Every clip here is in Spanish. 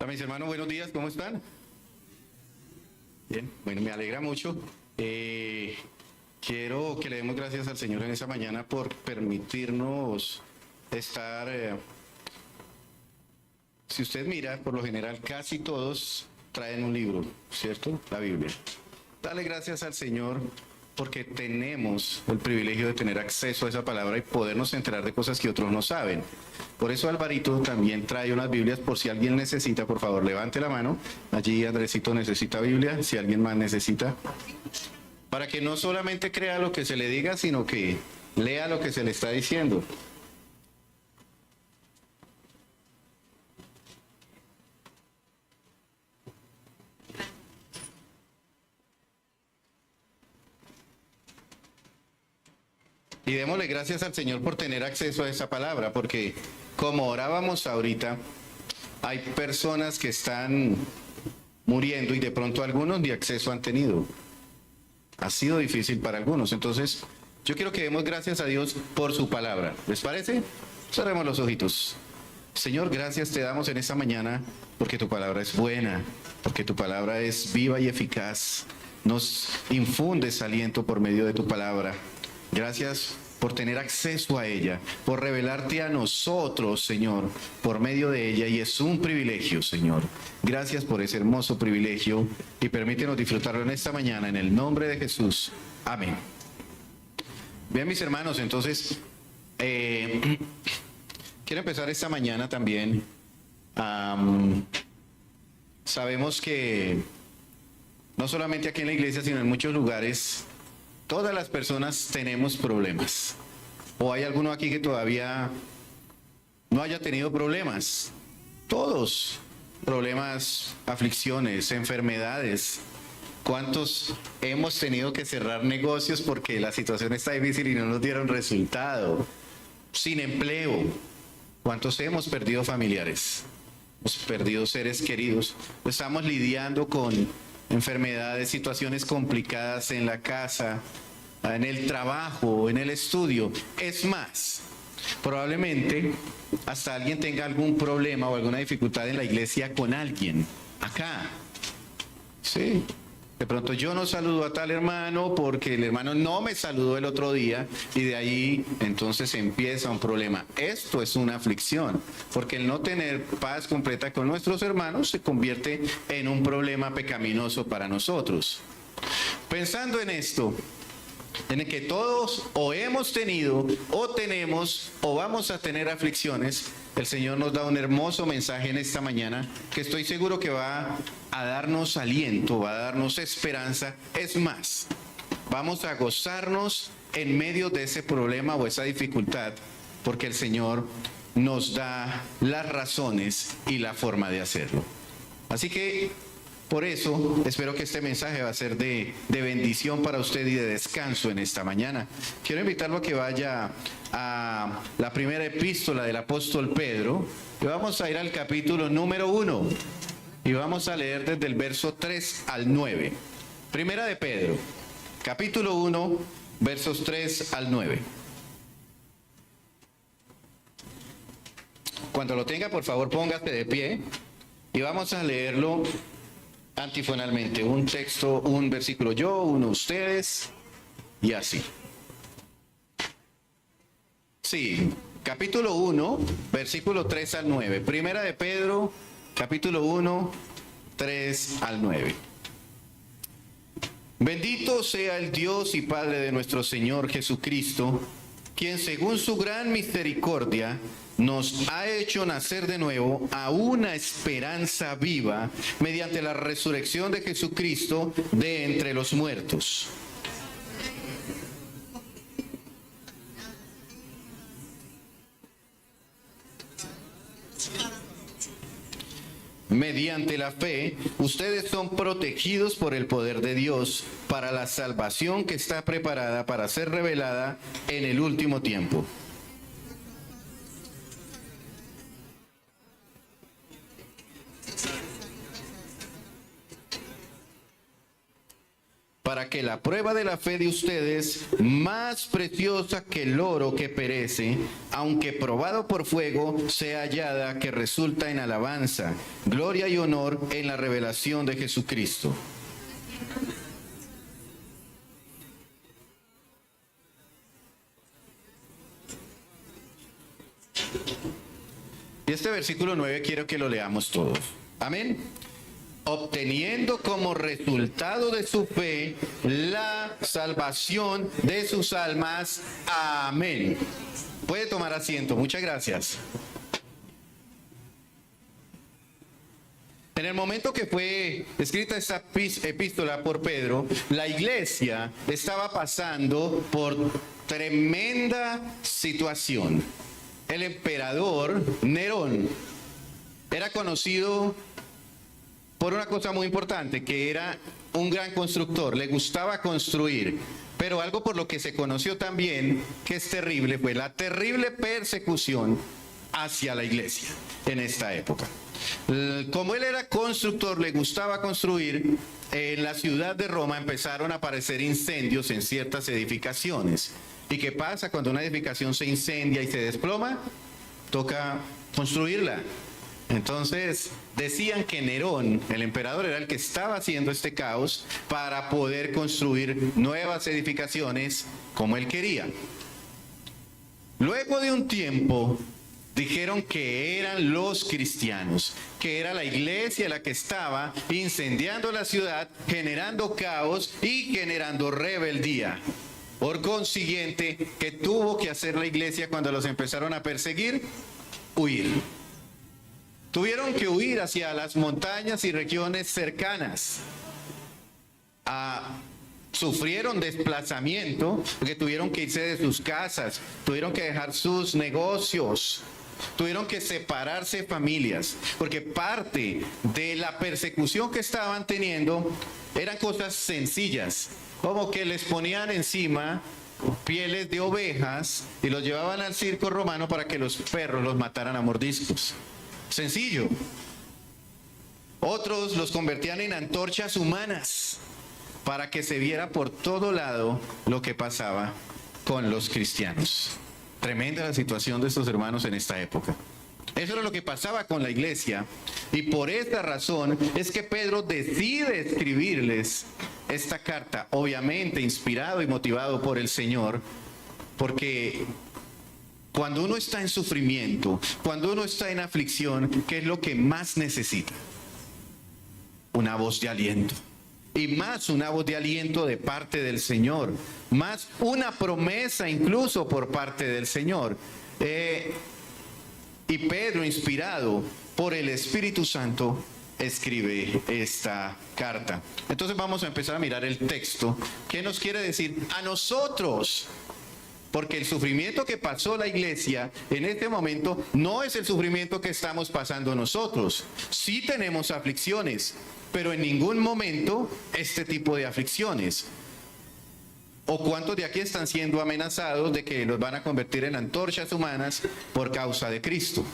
Hola mis hermanos, buenos días, ¿cómo están? Bien, bueno, me alegra mucho. Quiero que le demos gracias al Señor en esta mañana por permitirnos estar, si usted mira, por lo general casi todos traen un libro, ¿cierto? La Biblia. Dale gracias al Señor porque tenemos el privilegio de tener acceso a esa palabra y podernos enterar de cosas que otros no saben. Por eso Alvarito también trae unas Biblias por si alguien necesita, por favor, levante la mano. Allí Andresito necesita Biblia, si alguien más necesita. Para que no solamente crea lo que se le diga, sino que lea lo que se le está diciendo. Y démosle gracias al Señor por tener acceso a esa palabra, porque como orábamos ahorita, hay personas que están muriendo y de pronto algunos ni acceso han tenido. Ha sido difícil para algunos. Entonces, yo quiero que demos gracias a Dios por su palabra. ¿Les parece? Cerremos los ojitos. Señor, gracias te damos en esta mañana porque tu palabra es buena, porque tu palabra es viva y eficaz. Nos infundes aliento por medio de tu palabra. Gracias por tener acceso a ella, por revelarte a nosotros, Señor, por medio de ella, y es un privilegio, Señor. Gracias por ese hermoso privilegio y permítenos disfrutarlo en esta mañana, en el nombre de Jesús. Amén. Bien, mis hermanos, entonces, quiero empezar esta mañana también. Sabemos que no solamente aquí en la iglesia, sino en muchos lugares, todas las personas tenemos problemas. ¿O hay alguno aquí que todavía no haya tenido problemas? Todos. Problemas, aflicciones, enfermedades. ¿Cuántos hemos tenido que cerrar negocios porque la situación está difícil y no nos dieron resultado? Sin empleo. ¿Cuántos hemos perdido familiares? Hemos perdido seres queridos. Estamos lidiando con enfermedades, situaciones complicadas en la casa, en el trabajo, en el estudio. Es más, probablemente hasta alguien tenga algún problema o alguna dificultad en la iglesia con alguien. Acá. Sí. De pronto yo no saludo a tal hermano porque el hermano no me saludó el otro día y de ahí entonces empieza un problema. Esto es una aflicción, porque el no tener paz completa con nuestros hermanos se convierte en un problema pecaminoso para nosotros. Pensando en esto, en el que todos o hemos tenido o tenemos o vamos a tener aflicciones, el Señor nos da un hermoso mensaje en esta mañana que estoy seguro que va a darnos aliento, va a darnos esperanza. Es más, vamos a gozarnos en medio de ese problema o esa dificultad, porque el Señor nos da las razones y la forma de hacerlo. Así que por eso espero que este mensaje va a ser de bendición para usted y de descanso en esta mañana. Quiero invitarlo a que vaya a la primera epístola del apóstol Pedro y vamos a ir al capítulo número 1 y vamos a leer desde el verso 3 al 9. Primera de Pedro, capítulo 1, versos 3 al 9. Cuando lo tenga, por favor, póngase de pie y vamos a leerlo antifonalmente, un texto, un versículo yo, uno ustedes, y así. Sí, capítulo 1, versículo 3 al 9. Primera de Pedro, capítulo 1, 3 al 9. Bendito sea el Dios y Padre de nuestro Señor Jesucristo, quien según su gran misericordia nos ha hecho nacer de nuevo a una esperanza viva mediante la resurrección de Jesucristo de entre los muertos. Mediante la fe, ustedes son protegidos por el poder de Dios para la salvación que está preparada para ser revelada en el último tiempo. Para que la prueba de la fe de ustedes, más preciosa que el oro que perece, aunque probado por fuego, sea hallada que resulta en alabanza, gloria y honor en la revelación de Jesucristo. Y este versículo 9 quiero que lo leamos todos. Amén. Obteniendo como resultado de su fe la salvación de sus almas. Amén. Puede tomar asiento. Muchas gracias. En el momento que fue escrita esta epístola por Pedro, la iglesia estaba pasando por tremenda situación. El emperador Nerón era conocido por una cosa muy importante, que era un gran constructor, le gustaba construir. Pero algo por lo que se conoció también, que es terrible, fue la terrible persecución hacia la iglesia en esta época. Como él era constructor, le gustaba construir, en la ciudad de Roma empezaron a aparecer incendios en ciertas edificaciones. ¿Y qué pasa cuando una edificación se incendia y se desploma? Toca construirla. Entonces decían que Nerón, el emperador, era el que estaba haciendo este caos para poder construir nuevas edificaciones como él quería. Luego de un tiempo dijeron que eran los cristianos, que era la iglesia la que estaba incendiando la ciudad, generando caos y generando rebeldía. Por consiguiente, ¿qué tuvo que hacer la iglesia cuando los empezaron a perseguir? Huir. Tuvieron que huir hacia las montañas y regiones cercanas. Sufrieron desplazamiento, porque tuvieron que irse de sus casas, tuvieron que dejar sus negocios, tuvieron que separarse familias, porque parte de la persecución que estaban teniendo eran cosas sencillas, como que les ponían encima pieles de ovejas y los llevaban al circo romano para que los perros los mataran a mordiscos. Sencillo. Otros los convertían en antorchas humanas para que se viera por todo lado lo que pasaba con los cristianos. Tremenda la situación de estos hermanos en esta época. Eso era lo que pasaba con la iglesia, y por esta razón es que Pedro decide escribirles esta carta, obviamente inspirado y motivado por el Señor, porque cuando uno está en sufrimiento, cuando uno está en aflicción, ¿qué es lo que más necesita? Una voz de aliento. Y más una voz de aliento de parte del Señor, más una promesa incluso por parte del Señor. Y Pedro, inspirado por el Espíritu Santo, escribe esta carta. Entonces vamos a empezar a mirar el texto. ¿Qué nos quiere decir a nosotros? Porque el sufrimiento que pasó la iglesia en este momento no es el sufrimiento que estamos pasando nosotros. Sí tenemos aflicciones, pero en ningún momento este tipo de aflicciones. ¿O cuántos de aquí están siendo amenazados de que los van a convertir en antorchas humanas por causa de Cristo?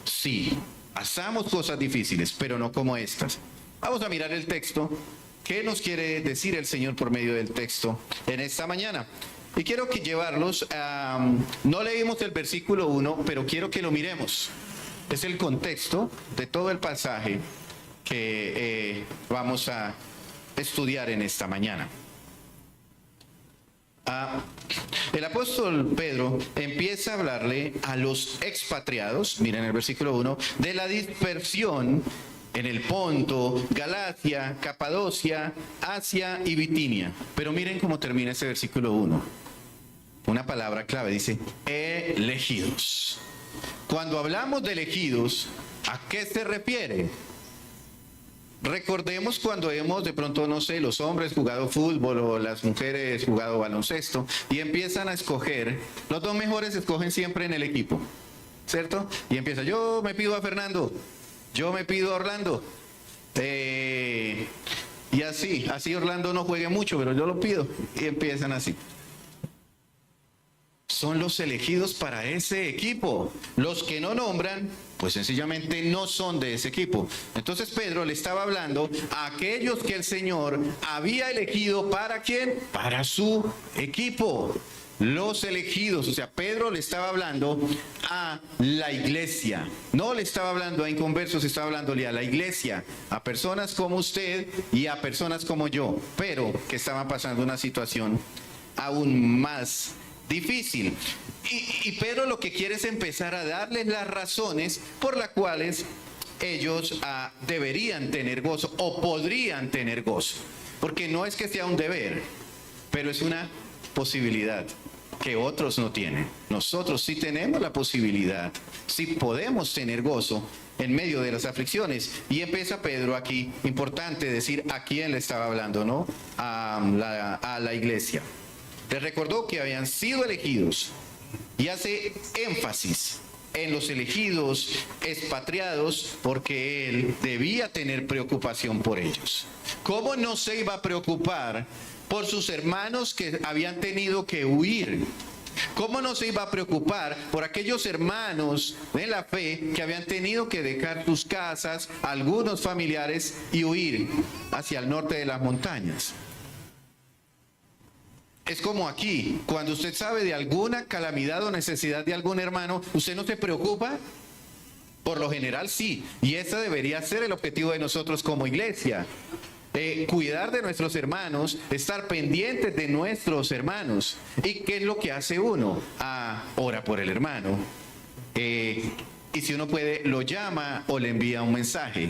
Sí, pasamos cosas difíciles, pero no como estas. Vamos a mirar el texto. ¿Qué nos quiere decir el Señor por medio del texto en esta mañana? Y quiero que llevarlos a... No leímos el versículo 1, pero quiero que lo miremos. Es el contexto de todo el pasaje que vamos a estudiar en esta mañana. El apóstol Pedro empieza a hablarle a los expatriados, miren el versículo 1, de la dispersión en el Ponto, Galacia, Capadocia, Asia y Bitinia. Pero miren cómo termina ese versículo 1. Una palabra clave, dice, elegidos. Cuando hablamos de elegidos, ¿a qué se refiere? Recordemos cuando hemos, de pronto, no sé, los hombres jugado fútbol o las mujeres jugado baloncesto y empiezan a escoger, los dos mejores escogen siempre en el equipo, ¿cierto? Y empieza, yo me pido a Fernando, yo me pido a Orlando, y así Orlando no juegue mucho, pero yo lo pido, y empiezan así. son los elegidos para ese equipo. Los que no nombran, pues sencillamente no son de ese equipo. Entonces Pedro le estaba hablando a aquellos que el Señor había elegido. ¿Para quién? Para su equipo. Los elegidos, o sea, Pedro le estaba hablando a la iglesia, no le estaba hablando a inconversos, estaba hablándole a la iglesia, a personas como usted y a personas como yo, pero que estaban pasando una situación aún más difícil. Y Pedro lo que quiere es empezar a darles las razones por las cuales ellos deberían tener gozo o podrían tener gozo, porque no es que sea un deber, pero es una posibilidad que otros no tienen. Nosotros sí tenemos la posibilidad, sí podemos tener gozo en medio de las aflicciones. Y empieza Pedro aquí, importante decir a quién le estaba hablando, ¿no? A la iglesia. Les recordó que habían sido elegidos y hace énfasis en los elegidos expatriados porque él debía tener preocupación por ellos. ¿Cómo no se iba a preocupar por sus hermanos que habían tenido que huir? ¿Cómo no se iba a preocupar por aquellos hermanos de la fe que habían tenido que dejar sus casas, algunos familiares, y huir hacia el norte de las montañas? Es como aquí, cuando usted sabe de alguna calamidad o necesidad de algún hermano, ¿usted no se preocupa? Por lo general sí, y ese debería ser el objetivo de nosotros como iglesia. Cuidar de nuestros hermanos, estar pendientes de nuestros hermanos. ¿Y qué es lo que hace uno? Ora por el hermano. Y si uno puede, lo llama o le envía un mensaje.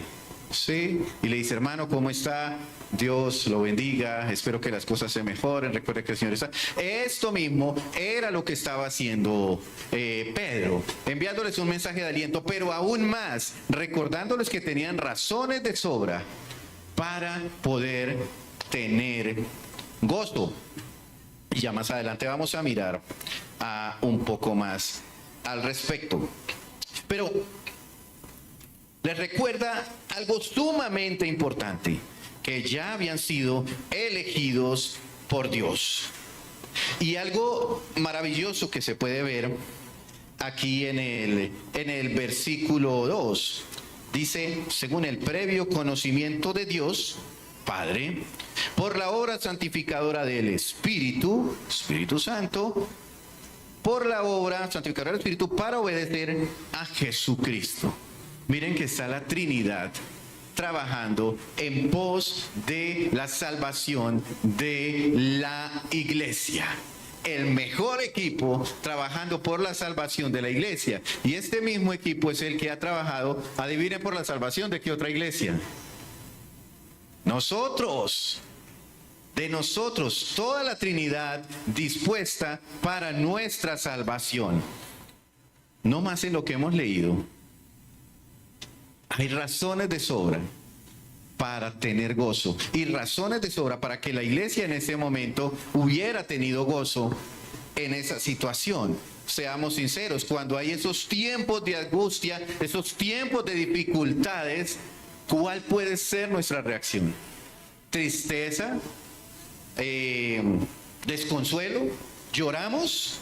¿Sí? Y le dice, hermano, ¿cómo está? Dios lo bendiga, espero que las cosas se mejoren, recuerde que el Señor está. Esto mismo era lo que estaba haciendo Pedro, enviándoles un mensaje de aliento, pero aún más, recordándoles que tenían razones de sobra para poder tener gozo. Y ya más adelante vamos a mirar un poco más al respecto. Pero les recuerda algo sumamente importante, que ya habían sido elegidos por Dios. Y algo maravilloso que se puede ver aquí en el versículo 2. Dice, según el previo conocimiento de Dios, Padre, por la obra santificadora del Espíritu Santo, por la obra santificadora del Espíritu, para obedecer a Jesucristo. Miren que está la Trinidad trabajando en pos de la salvación de la iglesia. El mejor equipo trabajando por la salvación de la iglesia. Y este mismo equipo es el que ha trabajado, adivinen, por la salvación de qué otra iglesia. Nosotros. De nosotros, toda la Trinidad dispuesta para nuestra salvación. No más en lo que hemos leído. Hay razones de sobra para tener gozo y razones de sobra para que la iglesia en ese momento hubiera tenido gozo en esa situación. Seamos sinceros, cuando hay esos tiempos de angustia, esos tiempos de dificultades, ¿cuál puede ser nuestra reacción? ¿Tristeza? ¿Desconsuelo? ¿Lloramos?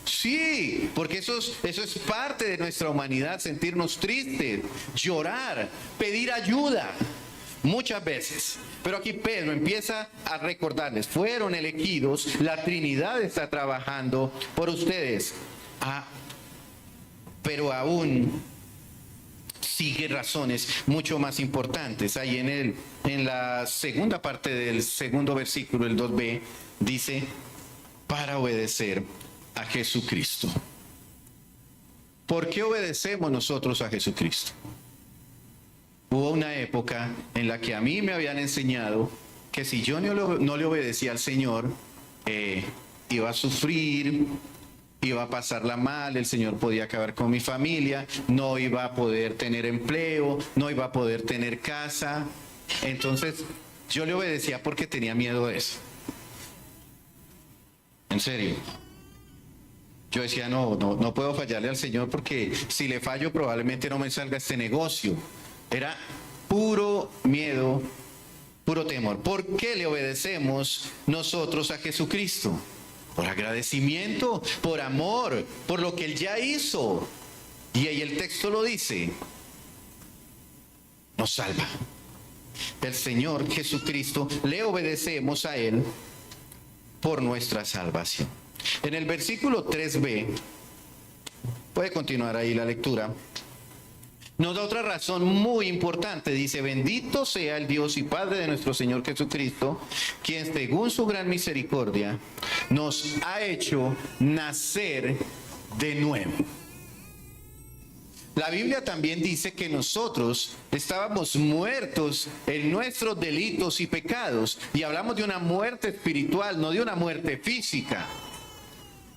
Sí, porque eso es parte de nuestra humanidad, sentirnos tristes, llorar, pedir ayuda, muchas veces. Pero aquí Pedro empieza a recordarles, fueron elegidos, la Trinidad está trabajando por ustedes. Pero aún sigue razones mucho más importantes. Ahí en la segunda parte del segundo versículo, el 2b, dice, para obedecer a Jesucristo. ¿Por qué obedecemos nosotros a Jesucristo? Hubo una época en la que a mí me habían enseñado que si yo no le obedecía al Señor, iba a sufrir, iba a pasarla mal, el Señor podía acabar con mi familia, no iba a poder tener empleo, no iba a poder tener casa. Entonces yo le obedecía porque tenía miedo de eso. En serio. Yo decía, no puedo fallarle al Señor porque si le fallo probablemente no me salga este negocio. Era puro miedo, puro temor. ¿Por qué le obedecemos nosotros a Jesucristo? por agradecimiento, por amor, por lo que Él ya hizo. Y ahí el texto lo dice, nos salva. El Señor Jesucristo, le obedecemos a Él por nuestra salvación. En el versículo 3b, puede continuar ahí la lectura, nos da otra razón muy importante. Dice, bendito sea el Dios y Padre de nuestro Señor Jesucristo, quien según su gran misericordia nos ha hecho nacer de nuevo. La Biblia también dice que nosotros estábamos muertos en nuestros delitos y pecados, y hablamos de una muerte espiritual, no de una muerte física.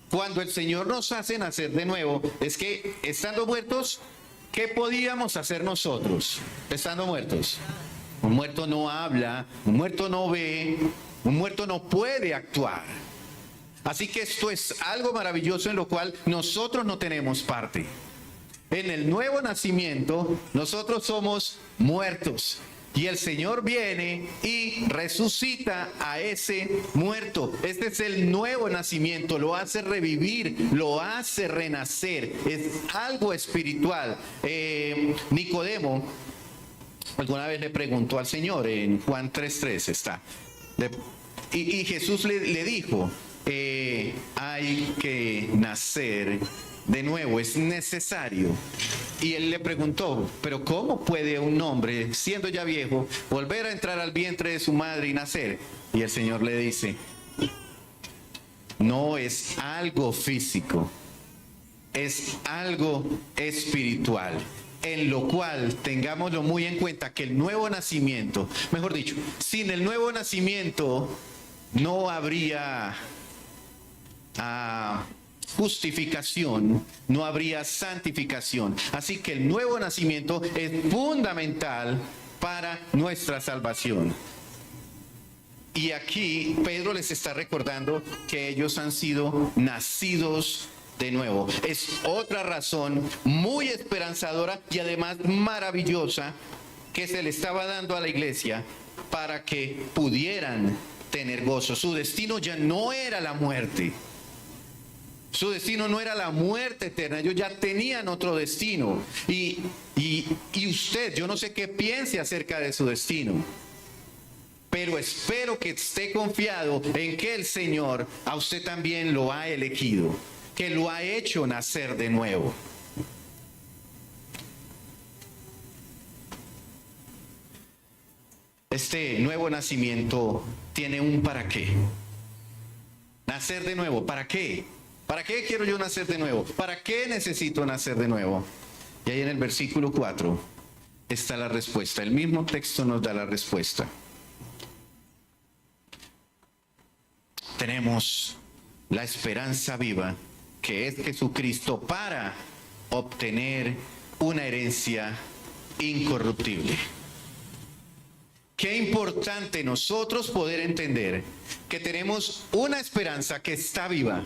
Cuando el Señor nos hace nacer de nuevo, es que estando muertos, ¿qué podíamos hacer nosotros estando muertos? Un muerto no habla, un muerto no ve, un muerto no puede actuar. Así que esto es algo maravilloso en lo cual nosotros no tenemos parte. En el nuevo nacimiento, nosotros somos muertos. Y el Señor viene y resucita a ese muerto. Este es el nuevo nacimiento, lo hace revivir, lo hace renacer. Es algo espiritual. Nicodemo alguna vez le preguntó al Señor, en Juan 3:3 está, y Jesús le dijo, hay que nacer de nuevo, es necesario. Y él le preguntó, pero ¿cómo puede un hombre, siendo ya viejo, volver a entrar al vientre de su madre y nacer? Y el Señor le dice, no es algo físico, es algo espiritual, en lo cual tengámoslo muy en cuenta que el nuevo nacimiento, mejor dicho, sin el nuevo nacimiento no habría justificación, no habría santificación. Así que el nuevo nacimiento es fundamental para nuestra salvación. Y aquí Pedro les está recordando que ellos han sido nacidos de nuevo. Es otra razón muy esperanzadora y además maravillosa que se le estaba dando a la iglesia para que pudieran tener gozo. Su destino ya no era la muerte. Su destino no era la muerte eterna, ellos ya tenían otro destino. Y usted, yo no sé qué piense acerca de su destino, pero espero que esté confiado en que el Señor a usted también lo ha elegido, que lo ha hecho nacer de nuevo. Este nuevo nacimiento tiene un para qué. Nacer de nuevo, ¿para qué? ¿Para qué quiero yo nacer de nuevo? ¿Para qué necesito nacer de nuevo? Y ahí en el versículo 4 está la respuesta. El mismo texto nos da la respuesta. Tenemos la esperanza viva, que es Jesucristo, para obtener una herencia incorruptible. Qué importante nosotros poder entender que tenemos una esperanza que está viva.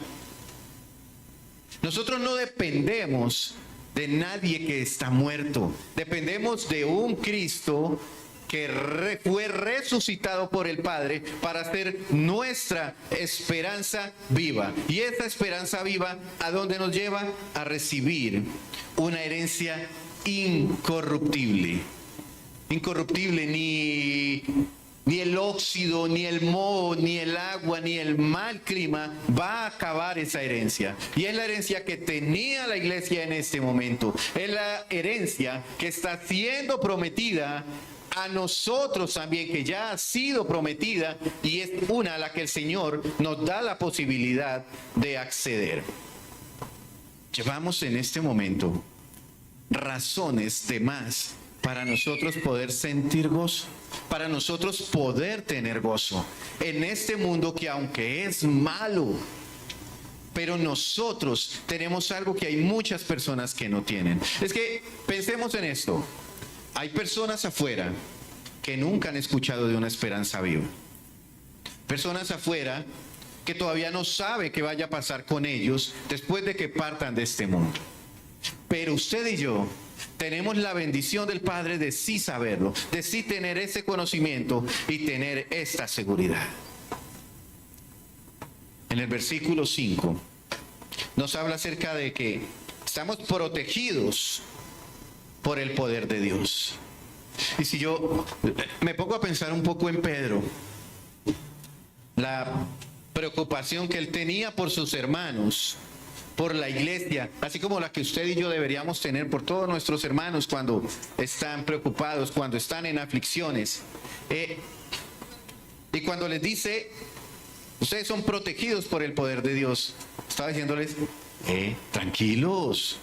Nosotros no dependemos de nadie que está muerto. Dependemos de un Cristo que fue resucitado por el Padre para ser nuestra esperanza viva. Y esa esperanza viva, ¿a dónde nos lleva? A recibir una herencia incorruptible. Incorruptible, ni el óxido, ni el moho, ni el agua, ni el mal clima va a acabar esa herencia. Y es la herencia que tenía la iglesia en este momento. Es la herencia que está siendo prometida a nosotros también, que ya ha sido prometida, y es una a la que el Señor nos da la posibilidad de acceder. Llevamos en este momento razones de más para nosotros poder sentir gozo, para nosotros poder tener gozo en este mundo que, aunque es malo, pero nosotros tenemos algo que hay muchas personas que no tienen. Es que pensemos en esto. Hay personas afuera que nunca han escuchado de una esperanza viva. Personas afuera que todavía no saben qué vaya a pasar con ellos después de que partan de este mundo. Pero usted y yo tenemos la bendición del Padre de sí saberlo, de sí tener ese conocimiento y tener esta seguridad. en el versículo 5, nos habla acerca de que estamos protegidos por el poder de Dios. Y si yo me pongo a pensar un poco en Pedro, la preocupación que él tenía por sus hermanos, por la iglesia, así como la que usted y yo deberíamos tener por todos nuestros hermanos cuando están preocupados, cuando están en aflicciones. Y cuando les dice, ustedes son protegidos por el poder de Dios, estaba diciéndoles, tranquilos.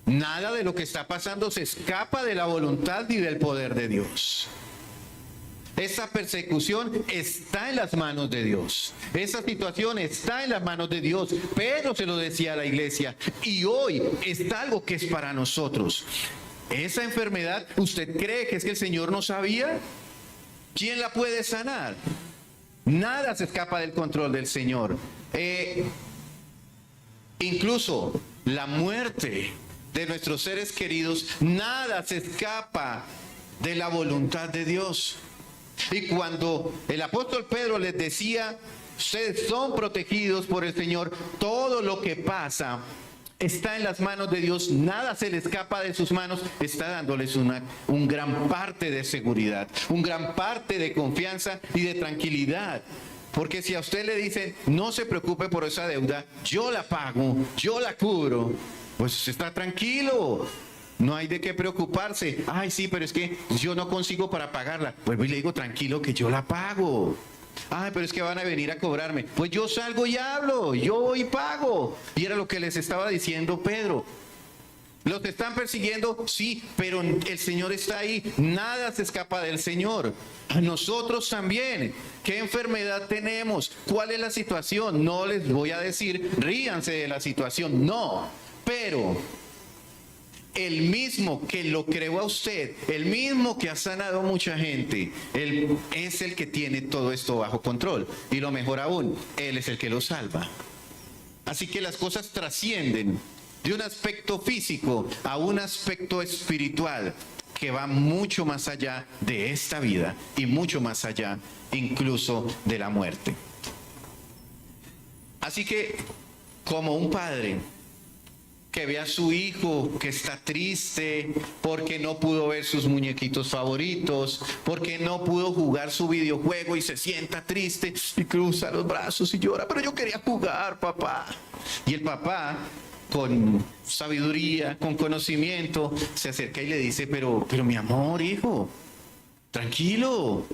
Nada de lo que está pasando se escapa de la voluntad ni del poder de Dios. Esa persecución está en las manos de Dios. Esa situación está en las manos de Dios. Pedro se lo decía a la iglesia. Y hoy está algo que es para nosotros. Esa enfermedad, ¿usted cree que es que el Señor no sabía? ¿Quién la puede sanar? Nada se escapa del control del Señor. Incluso la muerte de nuestros seres queridos, nada se escapa de la voluntad de Dios. Y cuando el apóstol Pedro les decía, ustedes son protegidos por el Señor, todo lo que pasa está en las manos de Dios, nada se le escapa de sus manos, está dándoles un gran parte de seguridad, un gran parte de confianza y de tranquilidad. Porque si a usted le dicen, no se preocupe por esa deuda, yo la pago, yo la cubro, pues usted está tranquilo, no hay de qué preocuparse. Ay, sí, pero es que yo no consigo para pagarla. Pues y le digo, tranquilo, que yo la pago. Ay, pero es que van a venir a cobrarme. Pues yo salgo y hablo, yo voy y pago. Y era lo que les estaba diciendo Pedro. Los que están persiguiendo, sí, pero el Señor está ahí. Nada se escapa del Señor. A nosotros también. ¿Qué enfermedad tenemos? ¿Cuál es la situación? No les voy a decir, ríanse de la situación. No, pero el mismo que lo creó a usted, el mismo que ha sanado a mucha gente, Él es el que tiene todo esto bajo control. Y lo mejor aún, Él es el que lo salva. Así que las cosas trascienden de un aspecto físico a un aspecto espiritual que va mucho más allá de esta vida y mucho más allá incluso de la muerte. Así que, como un padre que ve a su hijo que está triste porque no pudo ver sus muñequitos favoritos, porque no pudo jugar su videojuego y se sienta triste y cruza los brazos y llora, pero yo quería jugar, papá. Y el papá, con sabiduría, con conocimiento, se acerca y le dice, pero mi amor, hijo, tranquilo,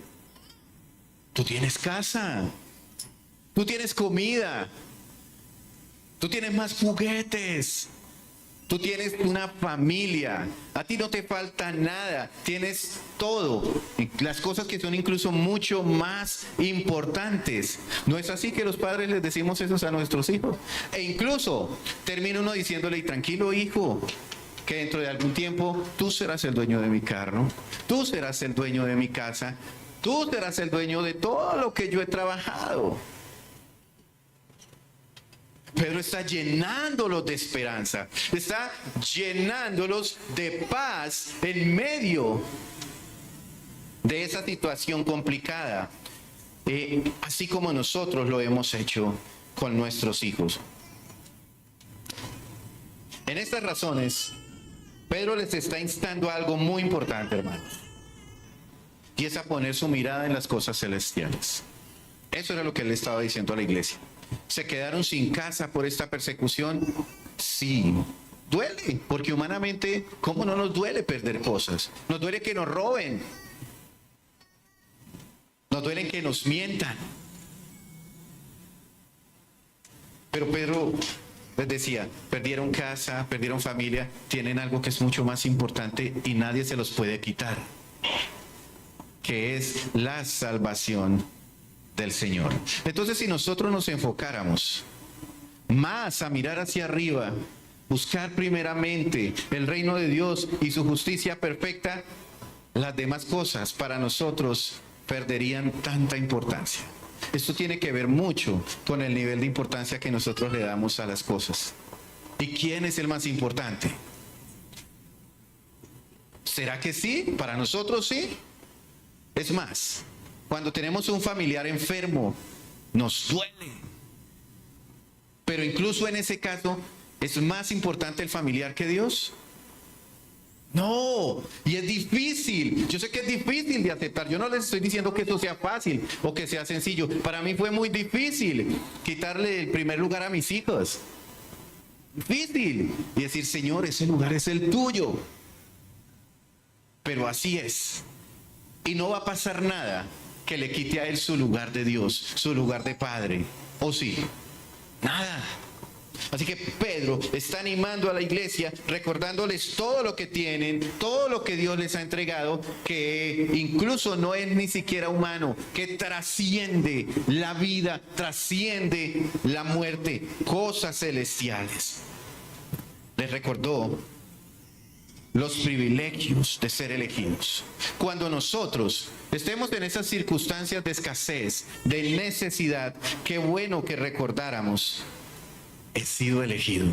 tú tienes casa, tú tienes comida, tú tienes más juguetes, tú tienes una familia, a ti no te falta nada, tienes todo, las cosas que son incluso mucho más importantes. ¿No es así que los padres les decimos eso a nuestros hijos? E incluso termina uno diciéndole, y tranquilo hijo, que dentro de algún tiempo tú serás el dueño de mi carro, tú serás el dueño de mi casa, tú serás el dueño de todo lo que yo he trabajado. Pedro está llenándolos de esperanza, está llenándolos de paz en medio de esa situación complicada, así como nosotros lo hemos hecho con nuestros hijos. En estas razones, Pedro les está instando a algo muy importante, hermanos, y es a poner su mirada en las cosas celestiales. Eso era lo que él estaba diciendo a la iglesia. ¿Se quedaron sin casa por esta persecución? Sí, duele, porque humanamente, ¿cómo no nos duele perder cosas? Nos duele que nos roben, nos duele que nos mientan. Pero Pedro les decía, perdieron casa, perdieron familia, tienen algo que es mucho más importante y nadie se los puede quitar, que es la salvación del Señor. Entonces, si nosotros nos enfocáramos más a mirar hacia arriba, buscar primeramente el reino de Dios y su justicia perfecta, las demás cosas para nosotros perderían tanta importancia. Esto tiene que ver mucho con el nivel de importancia que nosotros le damos a las cosas. ¿Y quién es el más importante? ¿Será que sí? Para nosotros sí. Es más, cuando tenemos un familiar enfermo, nos duele, Pero incluso en ese caso, ¿es más importante el familiar que Dios? No, y es difícil. Yo sé que es difícil de aceptar. Yo no les estoy diciendo que eso sea fácil o que sea sencillo. Para mí fue muy difícil quitarle el primer lugar a mis hijos. Difícil. Y decir, Señor, ese lugar es el tuyo. Pero así es. Y no va a pasar nada que le quite a él su lugar de Dios, su lugar de padre. ¿O sí? Nada. Así que Pedro está animando a la iglesia, recordándoles todo lo que tienen, todo lo que Dios les ha entregado, que incluso no es ni siquiera humano, que trasciende la vida, trasciende la muerte, cosas celestiales. Les recordó los privilegios de ser elegidos. Cuando nosotros estemos en esas circunstancias de escasez, de necesidad, qué bueno que recordáramos: he sido elegido,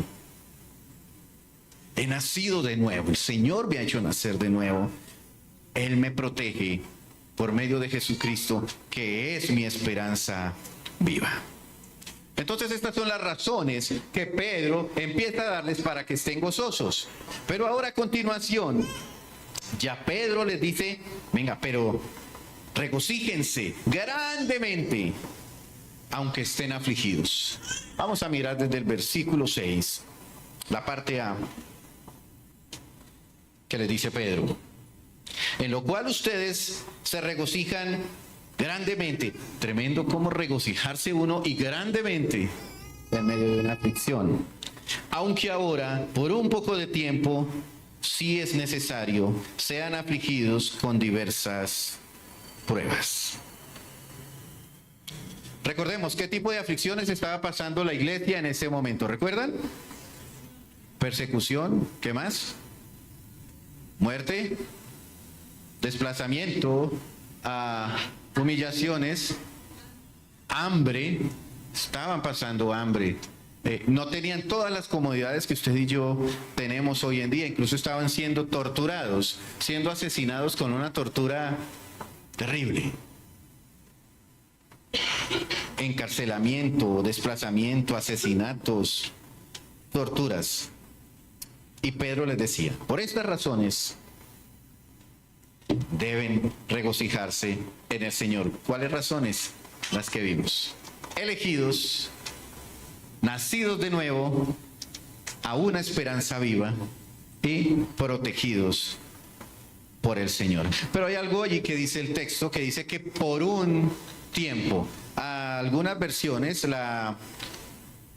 he nacido de nuevo, el Señor me ha hecho nacer de nuevo, Él me protege por medio de Jesucristo, que es mi esperanza viva. Entonces estas son las razones que Pedro empieza a darles para que estén gozosos. Pero ahora a continuación, ya Pedro les dice, venga, pero regocíjense grandemente, aunque estén afligidos. Vamos a mirar desde el versículo 6, la parte A, que les dice Pedro: en lo cual ustedes se regocijan grandemente. Tremendo como regocijarse uno y grandemente en medio de una aflicción. Aunque ahora, por un poco de tiempo, si es necesario, sean afligidos con diversas pruebas. Recordemos qué tipo de aflicciones estaba pasando la iglesia en ese momento. ¿Recuerdan? Persecución, ¿qué más? Muerte, desplazamiento, humillaciones, hambre. Estaban pasando hambre. No tenían todas las comodidades que usted y yo tenemos hoy en día. Incluso estaban siendo torturados, siendo asesinados con una tortura terrible. Encarcelamiento, desplazamiento, asesinatos, torturas. Y Pedro les decía, por estas razones deben regocijarse en el Señor. ¿Cuáles razones? Las que vimos. Elegidos, nacidos de nuevo a una esperanza viva y protegidos por el Señor. Pero hay algo allí que dice el texto, que dice que por un tiempo. A algunas versiones, la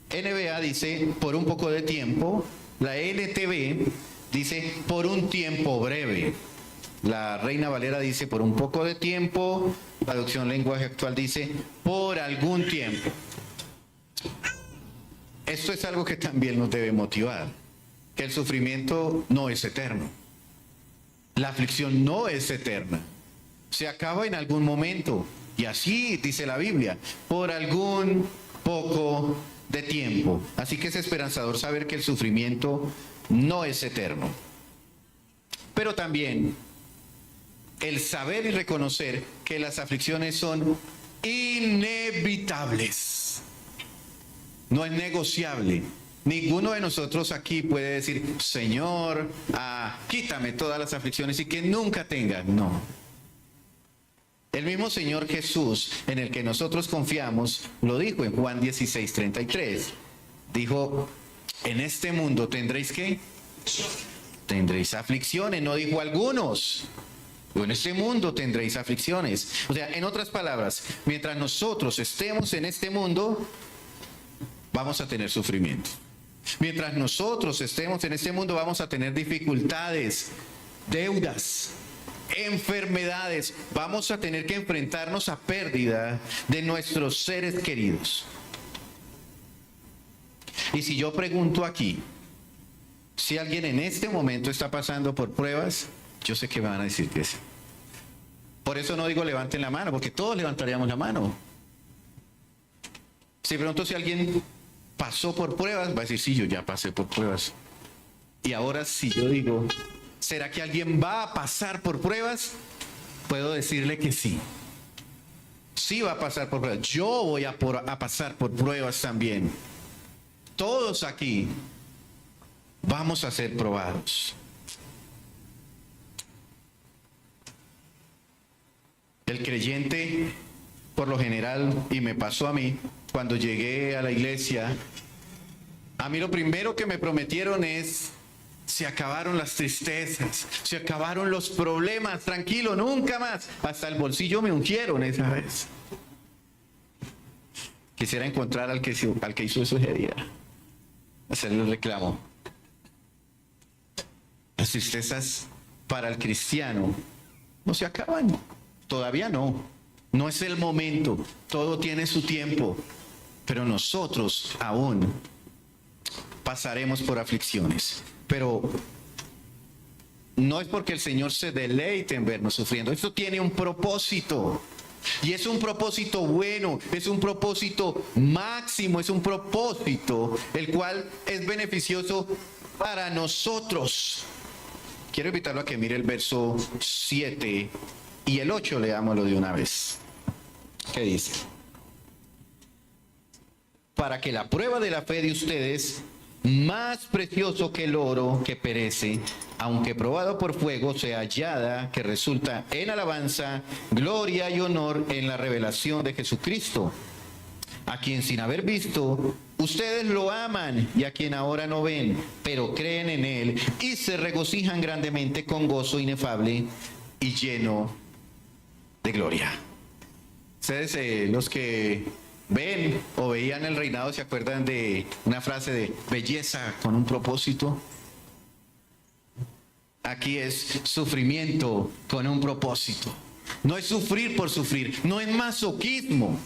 NBA dice por un poco de tiempo, la NTV dice por un tiempo breve, la Reina Valera dice por un poco de tiempo, la traducción lenguaje actual dice por algún tiempo. Esto es algo que también nos debe motivar, que el sufrimiento no es eterno, la aflicción no es eterna, se acaba en algún momento. Y así dice la Biblia, por algún poco de tiempo. Así que es esperanzador saber que el sufrimiento no es eterno. Pero también el saber y reconocer que las aflicciones son inevitables. No es negociable. Ninguno de nosotros aquí puede decir, Señor, quítame todas las aflicciones y que nunca tenga. No. El mismo Señor Jesús, en el que nosotros confiamos, lo dijo en Juan 16:33. Dijo, en este mundo tendréis ¿qué? Tendréis aflicciones, no dijo algunos. En este mundo tendréis aflicciones. O sea, en otras palabras, mientras nosotros estemos en este mundo, vamos a tener sufrimiento. Mientras nosotros estemos en este mundo, vamos a tener dificultades, deudas, enfermedades, vamos a tener que enfrentarnos a pérdida de nuestros seres queridos. Y si yo pregunto aquí, si alguien en este momento está pasando por pruebas, yo sé que me van a decir que sí. Por eso no digo levanten la mano, porque todos levantaríamos la mano. Si pregunto si alguien pasó por pruebas, va a decir, sí, yo ya pasé por pruebas. Y ahora si yo digo, ¿será que alguien va a pasar por pruebas? Puedo decirle que sí. Sí va a pasar por pruebas. Yo voy a pasar por pruebas también. Todos aquí vamos a ser probados. El creyente, por lo general, y me pasó a mí, cuando llegué a la iglesia, a mí lo primero que me prometieron es: se acabaron las tristezas, se acabaron los problemas, tranquilo, nunca más. Hasta el bolsillo me ungieron esa vez. Quisiera encontrar al que hizo eso ese día, hacerle el reclamo. Las tristezas para el cristiano no se acaban, todavía no. No es el momento, todo tiene su tiempo, pero nosotros aún pasaremos por aflicciones. Pero no es porque el Señor se deleite en vernos sufriendo. Esto tiene un propósito. Y es un propósito bueno, es un propósito máximo, es un propósito el cual es beneficioso para nosotros. Quiero invitarlo a que mire el verso 7 y el 8, leámoslo de una vez. ¿Qué dice? Para que la prueba de la fe de ustedes, más precioso que el oro que perece, aunque probado por fuego, sea hallada, que resulta en alabanza, gloria y honor en la revelación de Jesucristo, a quien sin haber visto, ustedes lo aman, y a quien ahora no ven, pero creen en él y se regocijan grandemente con gozo inefable y lleno de gloria. Ustedes, los que ven o veían el reinado, ¿se acuerdan de una frase de belleza con un propósito? Aquí es sufrimiento con un propósito. No es sufrir por sufrir, no es masoquismo.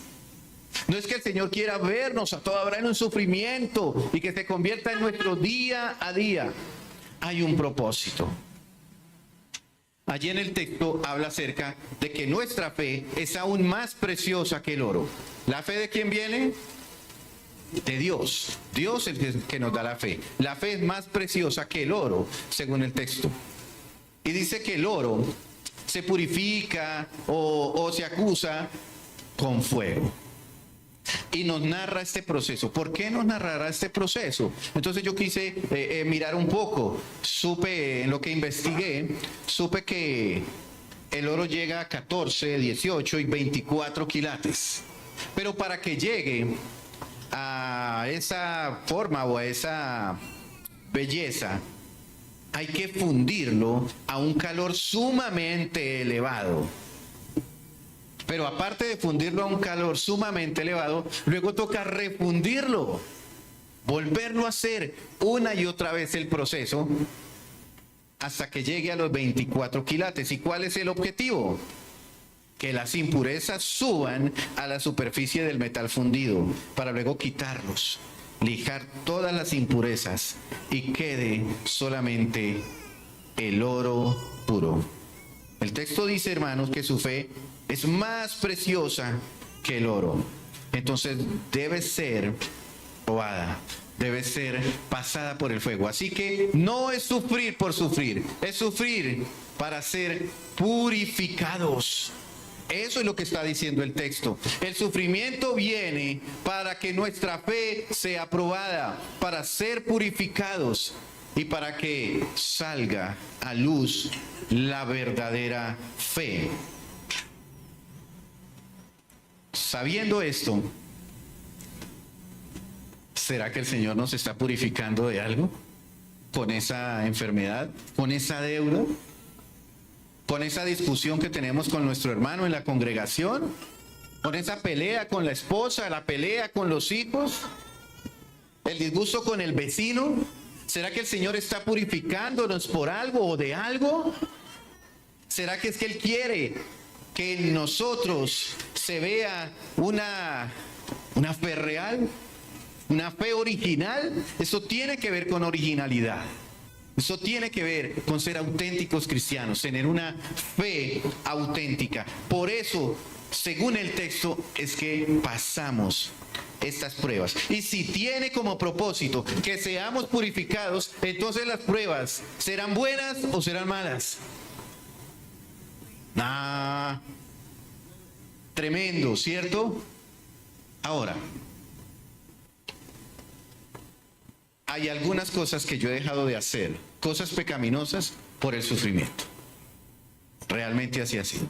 No es que el Señor quiera vernos a toda hora en un sufrimiento y que se convierta en nuestro día a día. Hay un propósito. Allí en el texto habla acerca de que nuestra fe es aún más preciosa que el oro. ¿La fe de quién viene? De Dios. Dios es el que nos da la fe. La fe es más preciosa que el oro, según el texto. Y dice que el oro se purifica o se acusa con fuego. Y nos narra este proceso. ¿Por qué nos narrará este proceso? Entonces yo quise mirar un poco. Supe, en lo que investigué, supe que el oro llega a 14, 18 y 24 quilates. Pero para que llegue a esa forma o a esa belleza, hay que fundirlo a un calor sumamente elevado. Pero aparte de fundirlo a un calor sumamente elevado, luego toca refundirlo, volverlo a hacer una y otra vez el proceso hasta que llegue a los 24 quilates. ¿Y cuál es el objetivo? Que las impurezas suban a la superficie del metal fundido para luego quitarlos, lijar todas las impurezas y quede solamente el oro puro. El texto dice, hermanos, que su fe es más preciosa que el oro. Entonces debe ser probada, debe ser pasada por el fuego. Así que no es sufrir por sufrir, es sufrir para ser purificados. Eso es lo que está diciendo el texto. El sufrimiento viene para que nuestra fe sea probada, para ser purificados y para que salga a luz la verdadera fe. Sabiendo esto, ¿será que el Señor nos está purificando de algo? ¿Con esa enfermedad? ¿Con esa deuda? ¿Con esa discusión que tenemos con nuestro hermano en la congregación? ¿Con esa pelea con la esposa, la pelea con los hijos? ¿El disgusto con el vecino? ¿Será que el Señor está purificándonos por algo o de algo? ¿Será que es que Él quiere que en nosotros se vea una fe real, una fe original? Eso tiene que ver con originalidad. Eso tiene que ver con ser auténticos cristianos, tener una fe auténtica. Por eso, según el texto, es que pasamos estas pruebas. Y si tiene como propósito que seamos purificados, entonces las pruebas ¿serán buenas o serán malas? Tremendo, ¿cierto? Ahora, hay algunas cosas que yo he dejado de hacer, cosas pecaminosas por el sufrimiento. Realmente así ha sido.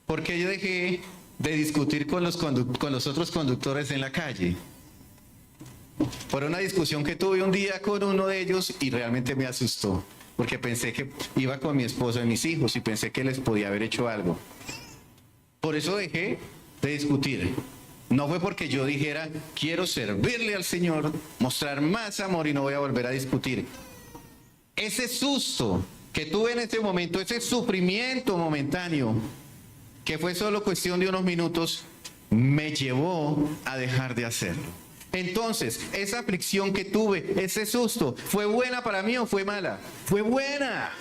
Porque yo dejé de discutir con los otros conductores en la calle. Por una discusión que tuve un día con uno de ellos y realmente me asustó. Porque pensé que iba con mi esposa y mis hijos y pensé que les podía haber hecho algo. Por eso dejé de discutir. No fue porque yo dijera, quiero servirle al Señor, mostrar más amor y no voy a volver a discutir. Ese susto que tuve en ese momento, ese sufrimiento momentáneo, que fue solo cuestión de unos minutos, me llevó a dejar de hacerlo. Entonces, esa aflicción que tuve, ese susto, ¿fue buena para mí o fue mala? Fue buena.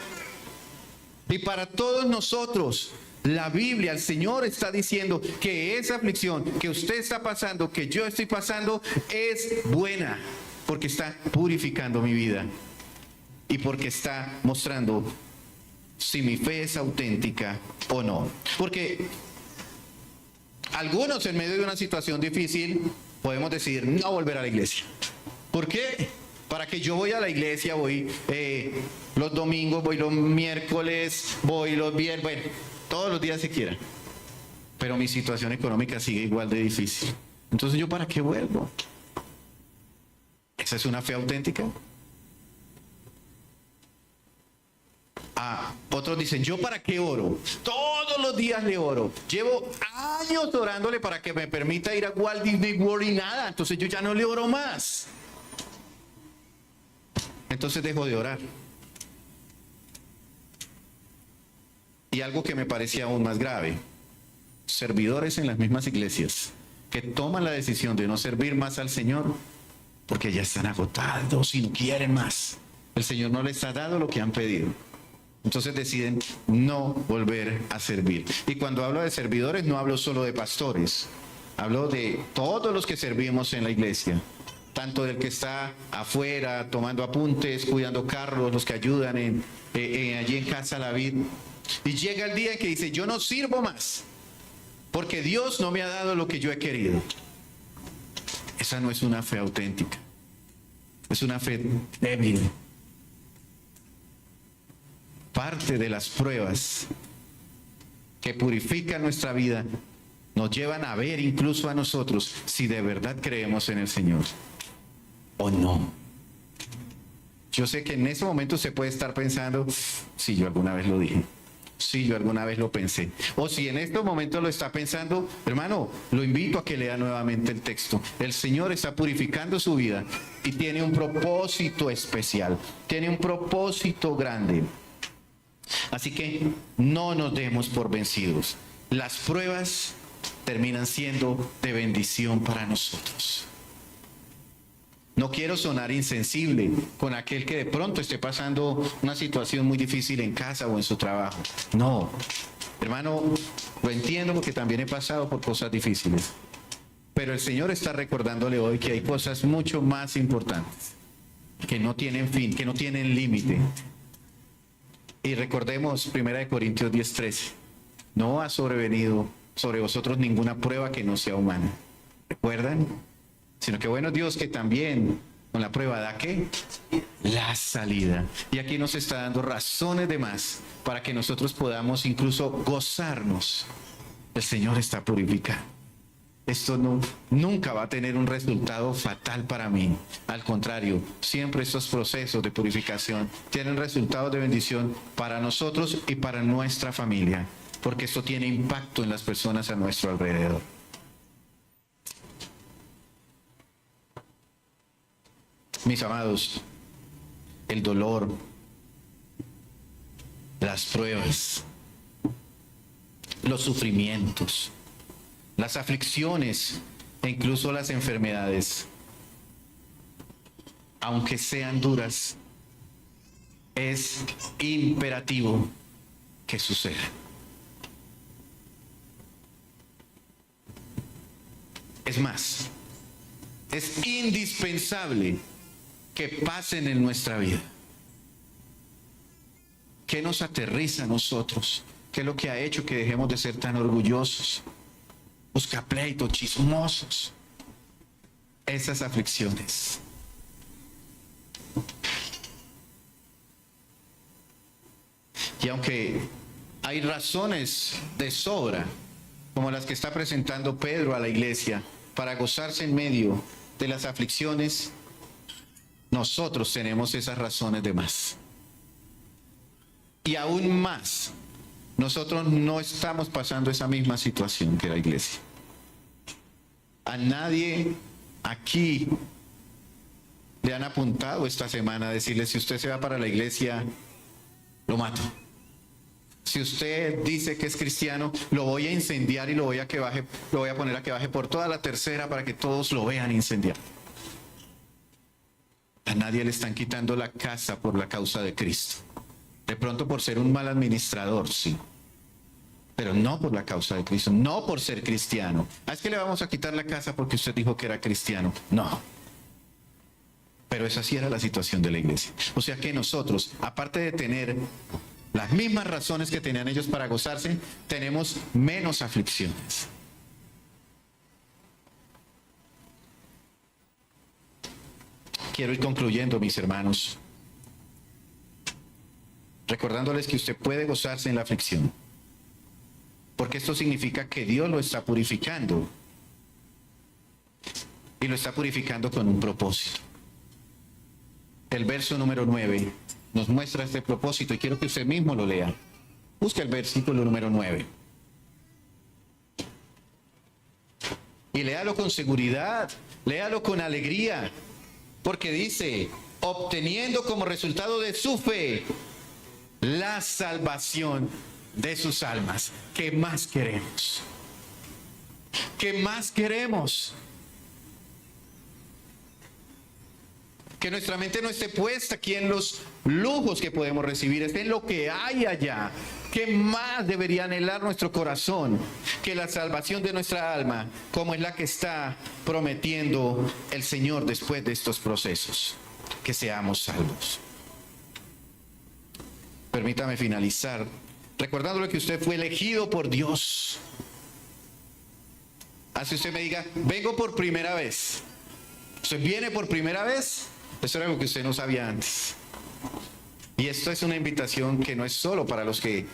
Y para todos nosotros, la Biblia, el Señor está diciendo que esa aflicción que usted está pasando, que yo estoy pasando, es buena, porque está purificando mi vida y porque está mostrando si mi fe es auténtica o no. Porque algunos en medio de una situación difícil podemos decidir no volver a la iglesia. ¿Por qué? Para que yo voy a la iglesia, voy los domingos, voy los miércoles, voy los viernes, bueno, todos los días si quiera. Pero mi situación económica sigue igual de difícil. Entonces, ¿yo para qué vuelvo? ¿Esa es una fe auténtica? Otros dicen, ¿yo para qué oro? Todos los días le oro. Llevo años orándole para que me permita ir a Walt Disney World y nada. Entonces yo ya no le oro más. Entonces dejo de orar. Y algo que me parecía aún más grave, servidores en las mismas iglesias que toman la decisión de no servir más al Señor porque ya están agotados y no quieren más. El Señor no les ha dado lo que han pedido. Entonces deciden no volver a servir. Y cuando hablo de servidores, no hablo solo de pastores. Hablo de todos los que servimos en la iglesia. Tanto del que está afuera tomando apuntes, cuidando carros, los que ayudan allí en Casa La Vid. Y llega el día en que dice, yo no sirvo más, porque Dios no me ha dado lo que yo he querido. Esa no es una fe auténtica. Es una fe débil. Parte de las pruebas que purifican nuestra vida nos llevan a ver incluso a nosotros si de verdad creemos en el Señor o no. Yo sé que en ese momento se puede estar pensando, si yo alguna vez lo dije, si yo alguna vez lo pensé, o si en estos momentos lo está pensando, hermano, lo invito a que lea nuevamente el texto. El Señor está purificando su vida y tiene un propósito especial, tiene un propósito grande. Así que no nos demos por vencidos. Las pruebas terminan siendo de bendición para nosotros. No quiero sonar insensible con aquel que de pronto esté pasando una situación muy difícil en casa o en su trabajo. No, hermano, lo entiendo porque también he pasado por cosas difíciles. Pero el Señor está recordándole hoy que hay cosas mucho más importantes, que no tienen fin, que no tienen límite. Y recordemos 1 Corintios 10:13. No ha sobrevenido sobre vosotros ninguna prueba que no sea humana. ¿Recuerdan? Sino que bueno Dios que también con la prueba da ¿qué? La salida. Y aquí nos está dando razones de más para que nosotros podamos incluso gozarnos. El Señor está purificando. Esto nunca va a tener un resultado fatal para mí. Al contrario, siempre estos procesos de purificación tienen resultados de bendición para nosotros y para nuestra familia, porque esto tiene impacto en las personas a nuestro alrededor. Mis amados, el dolor, las pruebas, los sufrimientos, las aflicciones e incluso las enfermedades, aunque sean duras, es imperativo que suceda. Es más, es indispensable que pasen en nuestra vida. ¿Qué nos aterriza a nosotros? ¿Qué es lo que ha hecho que dejemos de ser tan orgullosos, buscapleitos, chismosos? esas aflicciones. Y aunque hay razones de sobra, como las que está presentando Pedro a la iglesia, para gozarse en medio de las aflicciones, nosotros tenemos esas razones de más. Y aún más, nosotros no estamos pasando esa misma situación que la iglesia. A nadie aquí le han apuntado esta semana a decirle: si usted se va para la iglesia, lo mato. Si usted dice que es cristiano, lo voy a incendiar y lo voy a poner a que baje por toda la tercera para que todos lo vean incendiar. A nadie le están quitando la casa por la causa de Cristo. De pronto por ser un mal administrador, sí. Pero no por la causa de Cristo, no por ser cristiano. ¿Es que le vamos a quitar la casa porque usted dijo que era cristiano? No. Pero esa sí era la situación de la iglesia. O sea que nosotros, aparte de tener las mismas razones que tenían ellos para gozarse, tenemos menos aflicciones. Quiero ir concluyendo, mis hermanos, recordándoles que usted puede gozarse en la aflicción, porque esto significa que Dios lo está purificando, y lo está purificando con un propósito. El verso número 9 nos muestra este propósito, y quiero que usted mismo lo lea. Busca el versículo número 9. Y léalo con seguridad, léalo con alegría, porque dice: obteniendo como resultado de su fe la salvación de sus almas. ¿Qué más queremos? ¿Qué más queremos? Que nuestra mente no esté puesta aquí en los lujos que podemos recibir, esté en lo que hay allá. ¿Qué más debería anhelar nuestro corazón que la salvación de nuestra alma, como es la que está prometiendo el Señor después de estos procesos? Que seamos salvos. Permítame finalizar recordándole que usted fue elegido por Dios. Así usted me diga: vengo por primera vez. ¿Usted viene por primera vez? Eso era algo que usted no sabía antes. Y esto es una invitación que no es solo para los que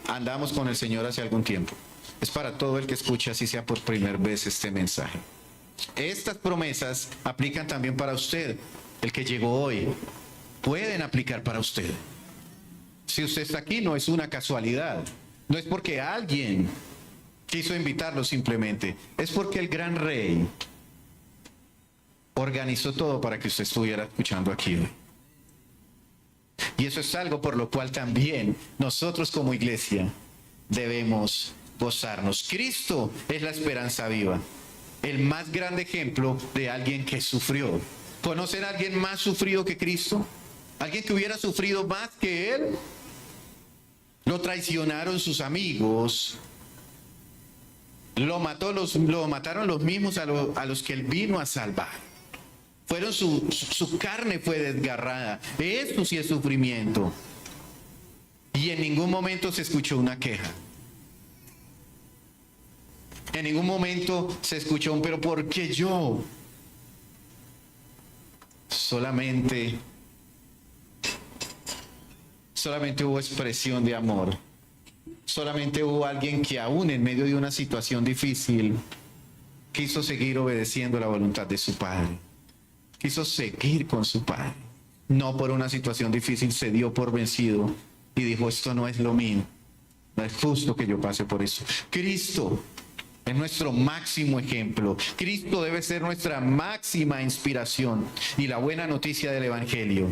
andamos con el Señor hace algún tiempo. Es para todo el que escucha, así sea por primera vez, este mensaje. Estas promesas aplican también para usted, el que llegó hoy. Pueden aplicar para usted. Si usted está aquí, no es una casualidad. No es porque alguien quiso invitarlo simplemente. Es porque el gran Rey organizó todo para que usted estuviera escuchando aquí hoy. Y eso es algo por lo cual también nosotros como iglesia debemos gozarnos. Cristo es la esperanza viva, el más grande ejemplo de alguien que sufrió. ¿Conocen a alguien más sufrido que Cristo? ¿Alguien que hubiera sufrido más que Él? Lo traicionaron sus amigos, lo mataron los mismos a los que Él vino a salvar. Su carne fue desgarrada. Eso sí es sufrimiento. Y en ningún momento se escuchó una queja. En ningún momento se escuchó un "pero ¿por qué yo?". Solamente hubo expresión de amor. Solamente hubo alguien que aún en medio de una situación difícil quiso seguir obedeciendo la voluntad de su Padre. Quiso seguir con su Padre. No por una situación difícil se dio por vencido y dijo: esto no es lo mío. No es justo que yo pase por eso. Cristo es nuestro máximo ejemplo. Cristo debe ser nuestra máxima inspiración. Y la buena noticia del Evangelio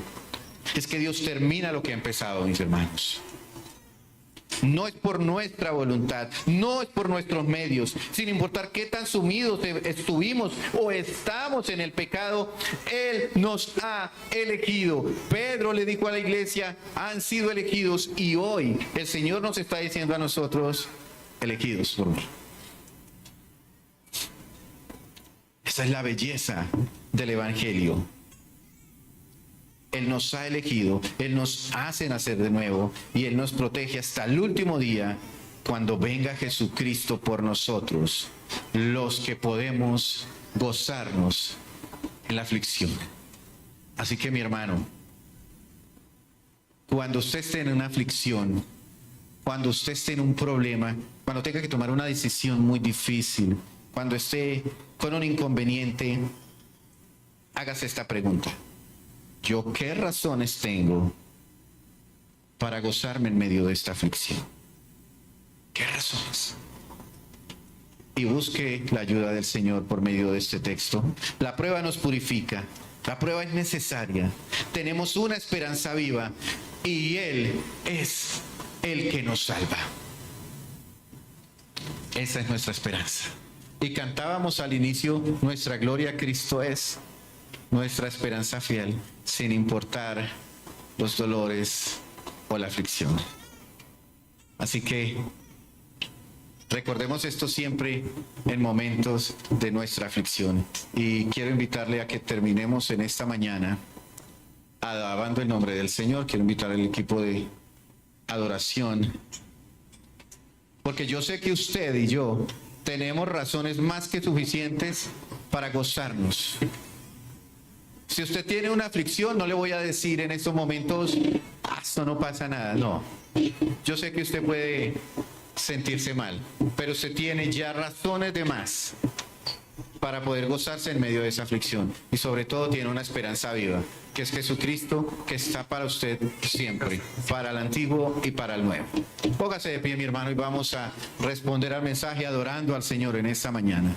es que Dios termina lo que ha empezado, mis hermanos. No es por nuestra voluntad, no es por nuestros medios, sin importar qué tan sumidos estuvimos o estamos en el pecado, Él nos ha elegido. Pedro le dijo a la iglesia: han sido elegidos, y hoy el Señor nos está diciendo a nosotros: elegidos por mí. Esa es la belleza del Evangelio. Él nos ha elegido, Él nos hace nacer de nuevo y Él nos protege hasta el último día, cuando venga Jesucristo por nosotros, los que podemos gozarnos en la aflicción. Así que mi hermano, cuando usted esté en una aflicción, cuando usted esté en un problema, cuando tenga que tomar una decisión muy difícil, cuando esté con un inconveniente, hágase esta pregunta: ¿yo qué razones tengo para gozarme en medio de esta aflicción? ¿Qué razones? Y busque la ayuda del Señor por medio de este texto. La prueba nos purifica, la prueba es necesaria. Tenemos una esperanza viva y Él es el que nos salva. Esa es nuestra esperanza. Y cantábamos al inicio: nuestra gloria a Cristo es nuestra esperanza fiel, sin importar los dolores o la aflicción. Así que recordemos esto siempre en momentos de nuestra aflicción. Y quiero invitarle a que terminemos en esta mañana alabando el nombre del Señor. Quiero invitar al equipo de adoración, porque yo sé que usted y yo tenemos razones más que suficientes para gozarnos. Si usted tiene una aflicción, no le voy a decir en estos momentos: esto no pasa nada. No, yo sé que usted puede sentirse mal, pero usted tiene ya razones de más para poder gozarse en medio de esa aflicción. Y sobre todo tiene una esperanza viva, que es Jesucristo, que está para usted siempre, para el antiguo y para el nuevo. Póngase de pie, mi hermano, y vamos a responder al mensaje adorando al Señor en esta mañana.